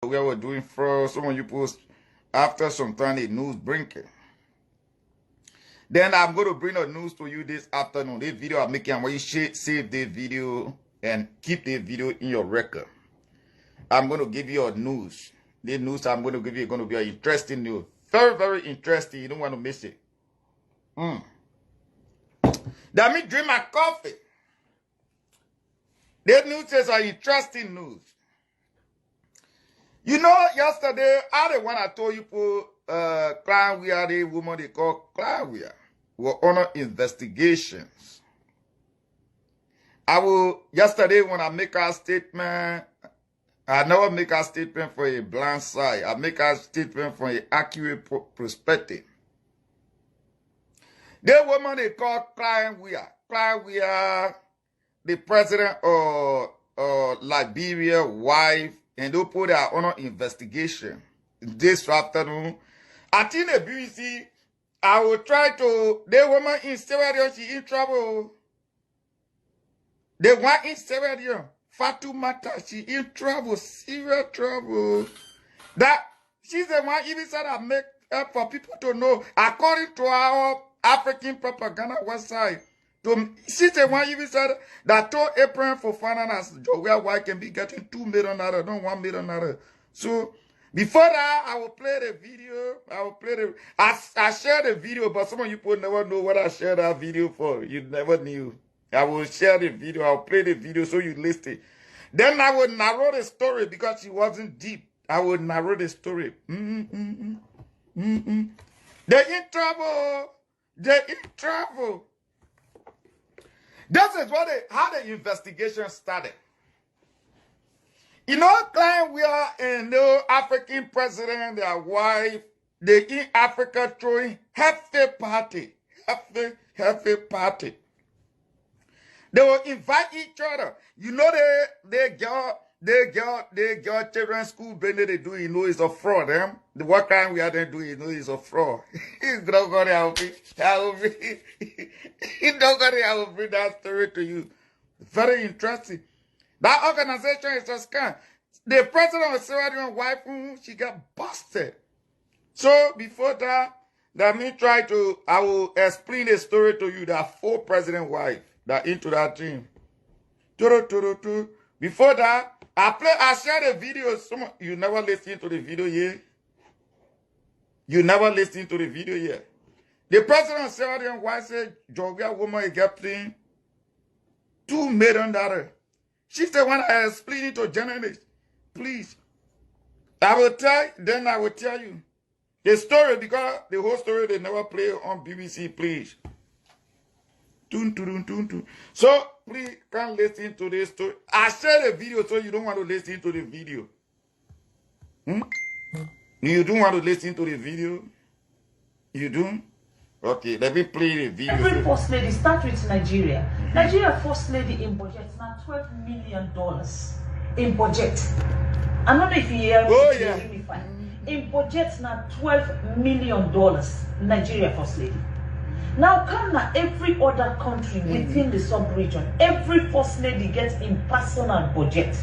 we were doing fraud. Some of you post after some time the news breaking. Then I'm going to bring the news to you this afternoon. This video I'm making, I want you to save this video and keep the video in your record. I'm going to give you a news. The news I'm going to give you is going to be an interesting news. Very, very interesting. You don't want to miss it. That means drink my coffee. The news is an interesting news. You know, yesterday, I the one I told you for Client we are the woman they call Client we are. Were under investigations. Yesterday when I make a statement, I never make a statement for a blind side. I make a statement from an accurate perspective. The woman they call Client we are. Client we are the president of Liberia wife, and they put her under investigation this afternoon. I think the BBC, I will try to, the woman in Sierra Leone, she in trouble. The one in Sierra Leone, Fatoumata, she in trouble, serious trouble. That, she's the one even said I make up for people to know, according to our African propaganda website. She's the one even said that told April for finance, Joel White can be getting $2 million, not $1 million. So, before that, I will play the video. I share the video, but some of you people never know what I share that video for. You never knew. I will share the video. I'll play the video so you listen. Then I will narrate the story because it wasn't deep. I will narrate the story. They're in trouble. They're in trouble. This is how the investigation started. You know, Client we are in the African president, their wife, they in Africa throwing hefty party. Hefty party. They will invite each other. You know, they got children's school, but they do, you know, it's a fraud, eh? The what kind we are then doing, you know, it's a fraud. He's not going I will bring that story to you. Very interesting. That organization is a scam. The president of Sierra Leone wife, she got busted. So before that, I will explain the story to you. That 4 president wife that into that team. Before that, I share the video. You never listen to the video yet. You never listen to the video yet. The president of Sierra Leone wife said, Georgia woman is getting $2 million. She's the one I explained it to journalists. Please. I will tell you the story, because the whole story they never play on BBC, please. So, please can't listen to this story. I share the video so you don't want to listen to the video. You don't want to listen to the video? You do? Okay, let me play the video. Every first lady, start with Nigeria. Nigeria first lady in budget now $12 million in budget. I don't know if you hear me. In budget now $12 million. Nigeria first lady. Now come now every other country within the sub-region. Every first lady gets in personal budget.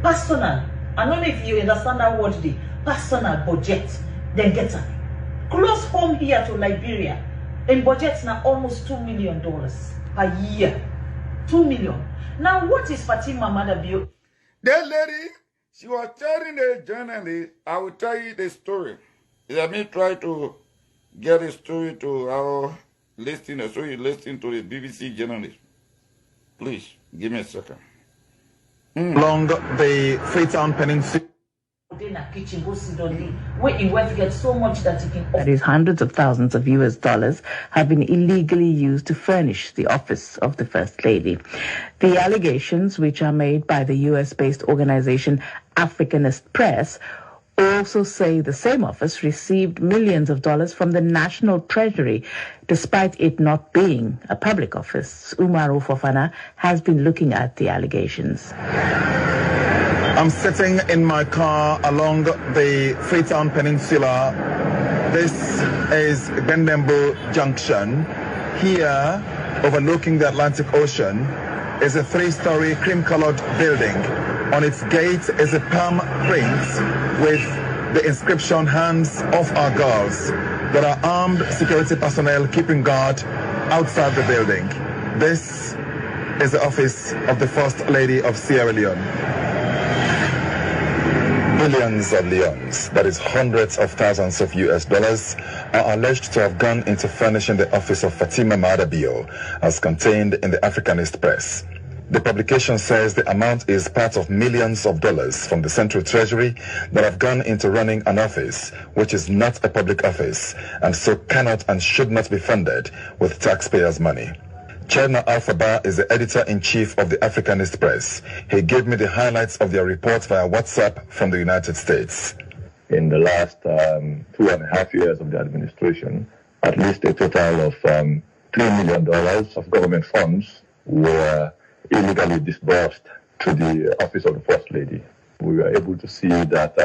Personal. I don't know if you understand that word there. Personal budget. Then get her. Close home here to Liberia. In budget now almost $2 million a year. 2 million. Now what is Fatima Madabio? That lady, she was telling the journalist, I will tell you the story. Let me try to get the story to our listeners, so you listen to the BBC journalist. Please, give me a second. Along the Freetown Peninsula. Where he went to get so much that he can. That is, hundreds of thousands of US dollars have been illegally used to furnish the office of the First Lady. The allegations, which are made by the US-based organization Africanist Press, also say the same office received millions of dollars from the National Treasury, despite it not being a public office. Umaru Fofana has been looking at the allegations. I'm sitting in my car along the Freetown Peninsula. This is Bendembo Junction. Here, overlooking the Atlantic Ocean, is a 3-story cream-colored building. On its gate is a palm print with the inscription, "Hands off our girls." There are armed security personnel keeping guard outside the building. This is the office of the First Lady of Sierra Leone. Billions of leones, that is hundreds of thousands of US dollars, are alleged to have gone into furnishing the office of Fatima Maada Bio, as contained in the Africanist press. The publication says the amount is part of millions of dollars from the Central Treasury that have gone into running an office, which is not a public office, and so cannot and should not be funded with taxpayers' money. Cherna Alpha is the editor-in-chief of the Africanist Press. He gave me the highlights of their report via WhatsApp from the United States. In the last 2.5 years of the administration, at least a total of $3 million of government funds were illegally disbursed to the office of the First Lady. We were able to see that,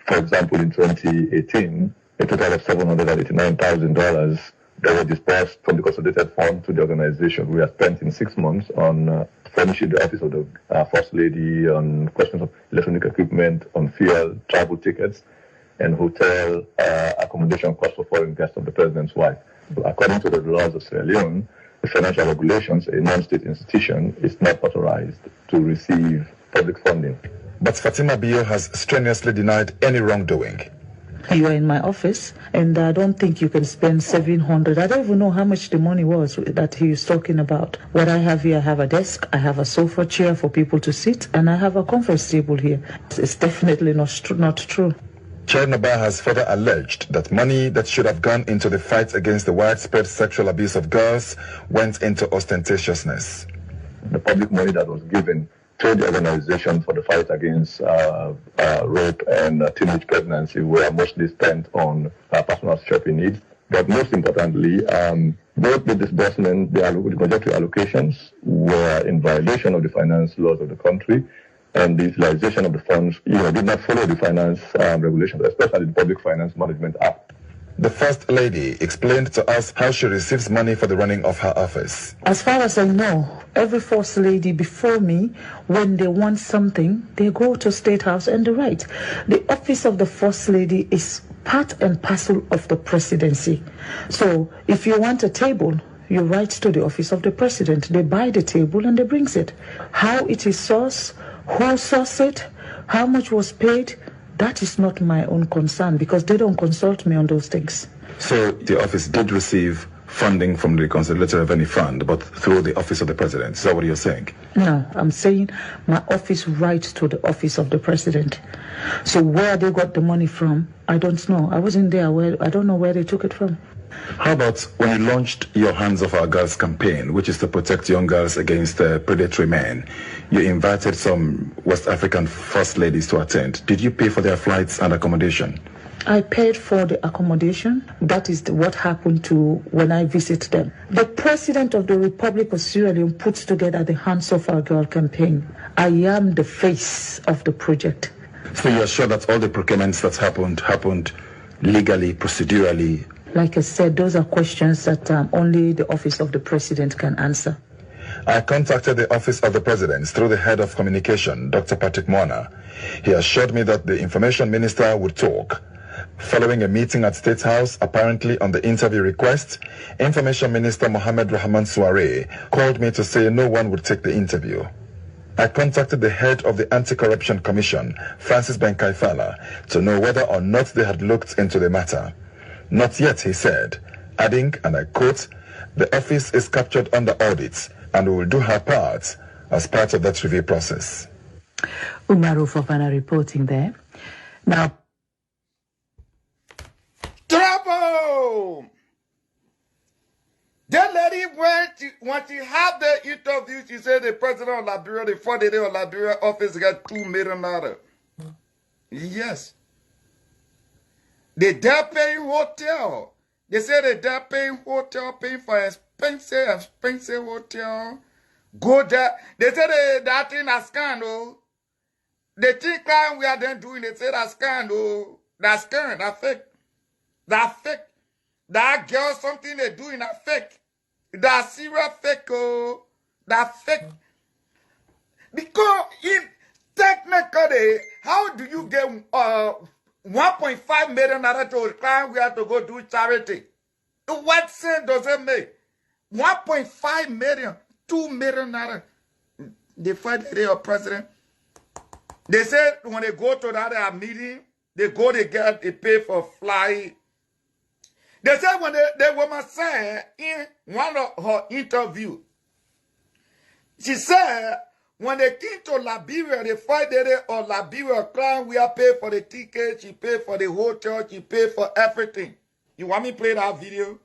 for example, in 2018, a total of $789,000 that were disbursed from the consolidated fund to the organization. We have spent in 6 months on furnishing the office of the First Lady, on questions of electronic equipment, on fuel, travel tickets, and hotel accommodation costs for foreign guests of the president's wife. According to the laws of Sierra Leone, the financial regulations, a non-state institution is not authorized to receive public funding. But Fatima Bio has strenuously denied any wrongdoing. You are in my office, and I don't think you can spend $700. I don't even know how much the money was that he was talking about. What I have here, I have a desk, I have a sofa chair for people to sit, and I have a conference table here. It's definitely not true. Chernaba has further alleged that money that should have gone into the fight against the widespread sexual abuse of girls went into ostentatiousness. The public money that was given to the organization for the fight against rape and teenage pregnancy were mostly spent on personal shopping needs. But most importantly, both the disbursement, the budgetary allocations were in violation of the finance laws of the country, and the utilization of the funds did not follow the finance regulations, especially the Public Finance Management Act. The First Lady explained to us how she receives money for the running of her office. As far as I know, every First Lady before me, when they want something, they go to State House and they write. The office of the First Lady is part and parcel of the presidency. So if you want a table, you write to the office of the president. They buy the table and they brings it. How it is sourced, who sourced it, how much was paid, that is not my own concern because they don't consult me on those things. So the office did receive funding from the Consolidated Revenue Fund, but through the office of the president. Is that what you're saying? No, I'm saying my office writes to the office of the president. So where they got the money from, I don't know. I wasn't there. I don't know where they took it from. How about when you launched your Hands Off Our Girls campaign, which is to protect young girls against predatory men? You invited some West African First Ladies to attend. Did you pay for their flights and accommodation? I paid for the accommodation. That is what happened to when I visit them. The President of the Republic of Sierra Leone put together the Hands Off Our Girl campaign. I am the face of the project. So you are sure that all the procurements that happened legally, procedurally? Like I said, those are questions that only the office of the president can answer. I contacted the office of the president through the head of communication, Dr. Patrick Mwana. He assured me that the information minister would talk. Following a meeting at State House, apparently on the interview request, Information Minister Mohamed Rahman Soare called me to say no one would take the interview. I contacted the head of the Anti-Corruption Commission, Francis Benkaifala, to know whether or not they had looked into the matter. Not yet, he said, adding, and I quote, "The office is captured under audit and we will do her part as part of that review process." Umaru Fofana reporting there. Now, Trouble! That lady when she had the interview, she said the president of Liberia, the 40-day of Liberia office got $2 million. Yes. They dare paying hotel. They say they dare paying hotel, paying for expensive hotel. Go there. They say that thing a scandal. They think like we are then doing, they say that scandal. That scandal, that fake. That fake. That girl, something they doing, that fake. That serious fake, oh. That fake. Because Technically, how do you get 1.5 million naira to client we have to go do charity? What sense does it make? 1.5 million, 2 million naira. They fight the day of president. They said when they go to that meeting, they pay for flight. They said when the woman said in one of her interview, she said when they came to Liberia, they fight the day of Liberia, client we have paid for the ticket, she paid for the hotel, she paid for everything. You want me to play that video?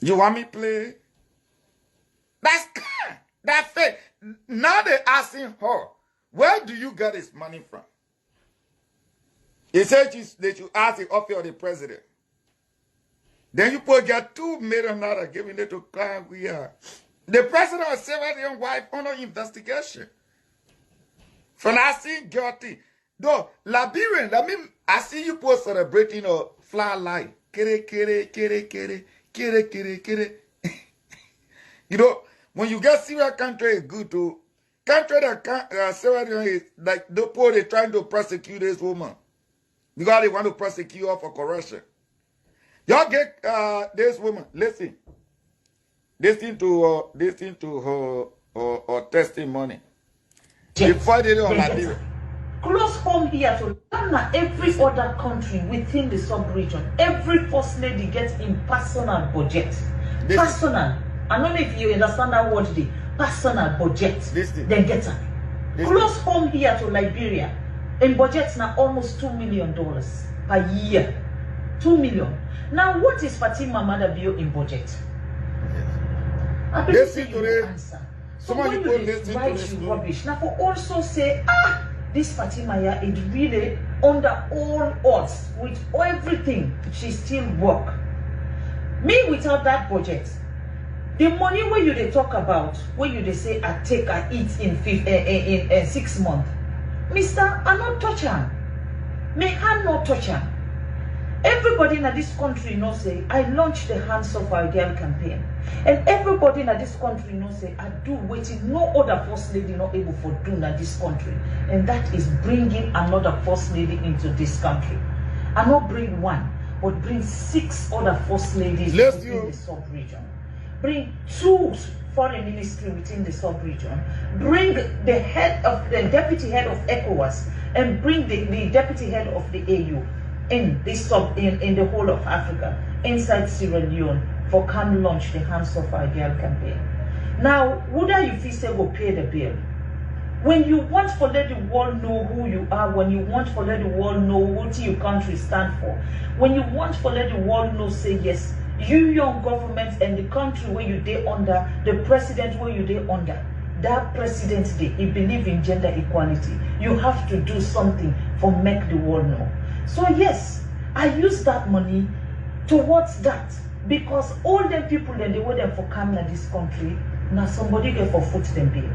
You want me to play? That's kind. That's fake. Now they're asking her, where do you get this money from? He said they should ask the office of the president. Then you put get 2 million naira giving it to client we are. The president was saving his wife under investigation. For not seeing guilty. Though, Liberian, I see you post celebrating a fly light. Kere, kere, kere, kere, kere, kere, kere. You know, when you get Syria country is good too. Country that Syria is like the poor, they're trying to prosecute this woman. Because they want to prosecute her for corruption. Y'all get this woman, listen. Listen to her testimony. Before they don't Liberia. Close home here to Ghana, every other country within the sub-region, every first lady gets in personal budget. Personal. I don't know if you understand that word, the personal budget. Then get her. Close home here to Liberia, in budgets now almost $2 million per year. 2 million. Now, what is Fatima Madabio in budget? I believe you will answer. So when you write you rubbish, now for also say, this Fatima here is really under all odds with everything, she still work. Me without that budget, the money where you they talk about, where you they say I eat in 6 months, Mister, I not touch her. Me hand not touch her. Everybody in this country knows say I launched the Hands of Our Girl campaign. And everybody in this country knows say I do waiting no other first lady not able for doing in this country. And that is bringing another first lady into this country. I not bring one, but bring 6 other first ladies within the sub-region. Bring 2 foreign ministry within the sub-region. Bring the head of the deputy head of ECOWAS and bring the deputy head of the AU. In this in the whole of Africa, inside Sierra Leone, for can launch the Hands of Our Girl campaign. Now, would you feel say will pay the bill? When you want to let the world know who you are, when you want to let the world know what your country stand for, when you want to let the world know, say yes, you young government and the country where you dey under, the president where you dey under, that president he believe in gender equality. You have to do something for make the world know. So yes, I use that money towards that because all them people then they were them for coming to this country. Now somebody get for foot them bill.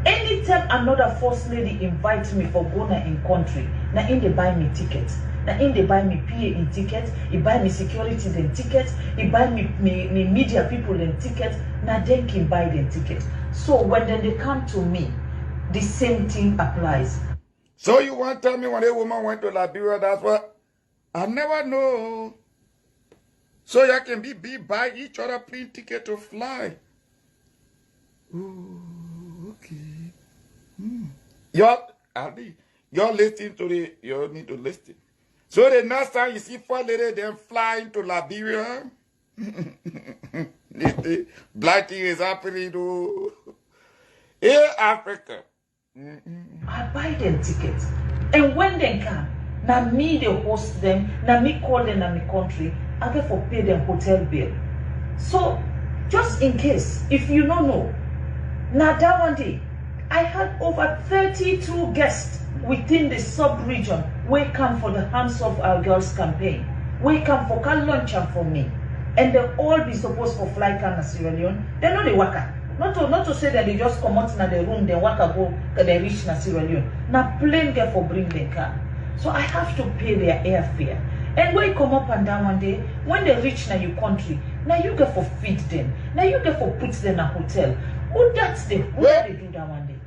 Anytime another first lady invites me for going in country, now in they buy me tickets. Now in they buy me PA in tickets, he buy me security then tickets, he buy me media people then tickets. Now they can buy them tickets. So when then they come to me, the same thing applies. So you want to tell me when a woman went to Liberia, that's what? I never know. So you can be buy each other plane ticket to fly. Ooh, okay. You're listening to you need to listen. So the next time you see 4 ladies then flying to Liberia, black thing is happening to Africa. I buy them tickets. And when they come, now me they host them, now me call them in my country, I get for pay them hotel bill. So just in case, if you don't know, now that one day, I had over 32 guests within the sub-region who come for the Hands of Our Girls campaign. We come for can lunch for me. And they all be supposed for fly can Sierra Leone. They know they work. Not to say that they just come out in the room, they walk go, they reach na Sierra Leone. Now plane get for bring their car. So I have to pay their airfare. And when you come up and down one day, when they reach na your country, now you get for feed them. Now you get for put them in a hotel. Who that's the who Yeah. they do that one day?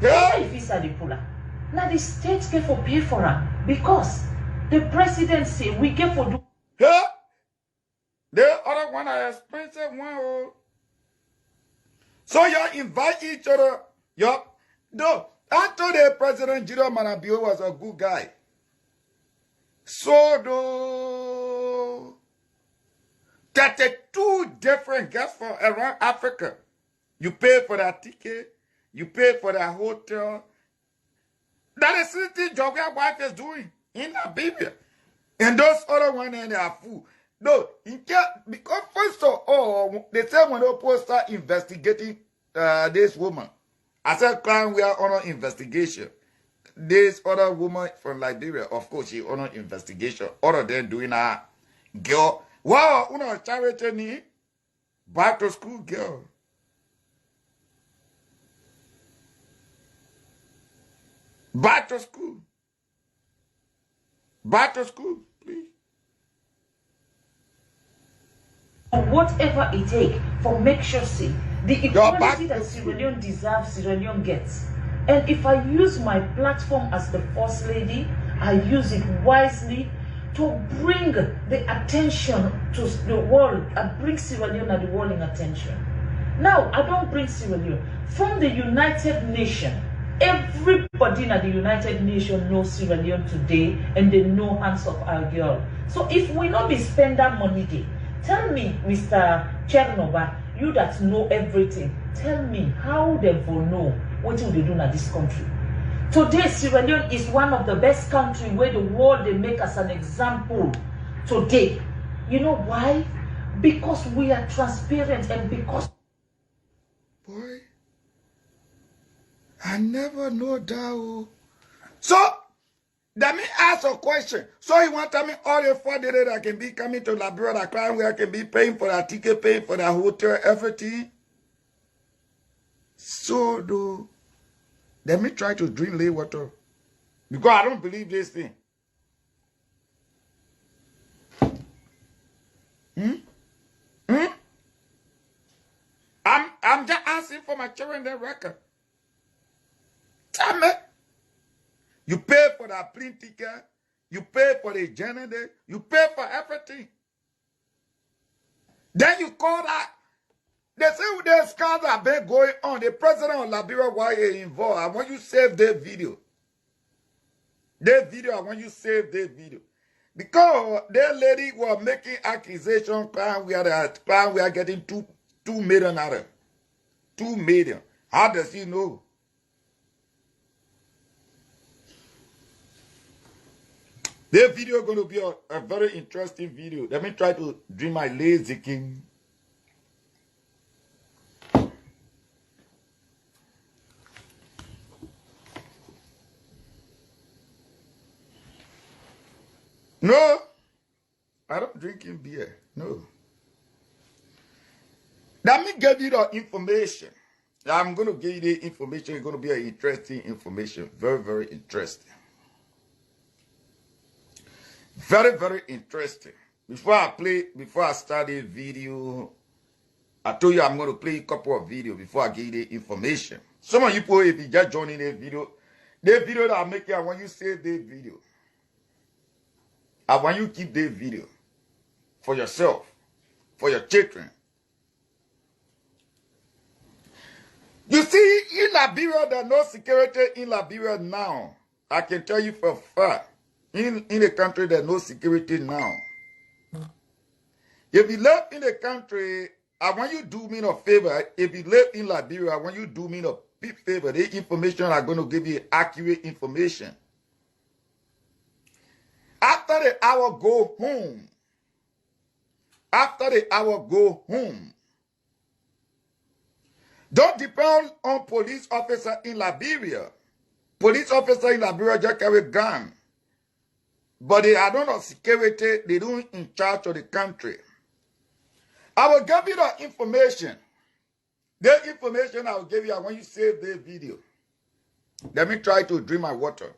Yeah. If it's a puller. Now the state get for pay for them because the president say we get for do. Yeah. The other one are expensive one. Oh. So you invite each other. No, I told the President Jiro Manabio was a good guy. So do 32 different guests from around Africa. You pay for that ticket. You pay for that hotel. That is the job your wife is doing in Namibia. And those other ones, they are fool. No, because first of all, they say when they post start investigating this woman, I said, crime we are on investigation. This other woman from Liberia, of course, she on investigation. Other than doing a girl, wow, una charity ni back to school girl. Back to school. Back to school, please. Whatever it takes for make sure see the equality that to Sierra Leone deserves, Sierra Leone gets. And if I use my platform as the first lady, I use it wisely to bring the attention to the world and bring Sierra Leone and the world in attention. Now, I don't bring Sierra Leone. From the United Nations, everybody in the United Nations knows Sierra Leone today and they know hands of our girl. So if we not be spend that money there, tell me, Mr. Chernova, you that know everything, tell me how they will know what will they do in this country. Today, Sierra Leone is one of the best countries where the world they make as an example today. You know why? Because we are transparent and because... Boy, I never know that. So, let me ask a question. So you want to tell me all the 4 days that I can be coming to Liberia, that crime where I can be paying for that ticket, paying for that hotel, everything? So do let me try to drink lay water. Because I don't believe this thing. I'm just asking for my children their record. Tell me. You pay for that plane ticket, you pay for the journey, you pay for everything. Then you call that. They say the scandal have been going on. The president of Liberia, why he involved? I want you to save that video. I want you to save that video. Because that lady was making accusation, crime we are getting 2 million out of 2 million. How does he know? This video is going to be a very interesting video. Let me try to drink my lazy king. No, I don't drink in beer. No. Let me give you the information. I'm going to give you the information. It's going to be an interesting information. Very, very interesting. Very, very interesting. Before I start the video, I told you I'm going to play a couple of videos before I give you the information. Some of you people, if you just joining the video that I'm making, I want you to save the video. I want you to keep the video for yourself, for your children. You see, in Liberia, there's no security in Liberia now. I can tell you for a fact. In the country, there's no security now. If you live in the country, I want you to do me a favor. If you live in Liberia, I want you to do me a big favor. The information I'm going to give you accurate information. After the hour, go home. After the hour, go home. Don't depend on police officer in Liberia. Police officer in Liberia just carry gun. But they are not security. They don't in charge of the country. I will give you the information. The information I will give you, I want you to save the video. Let me try to drink my water.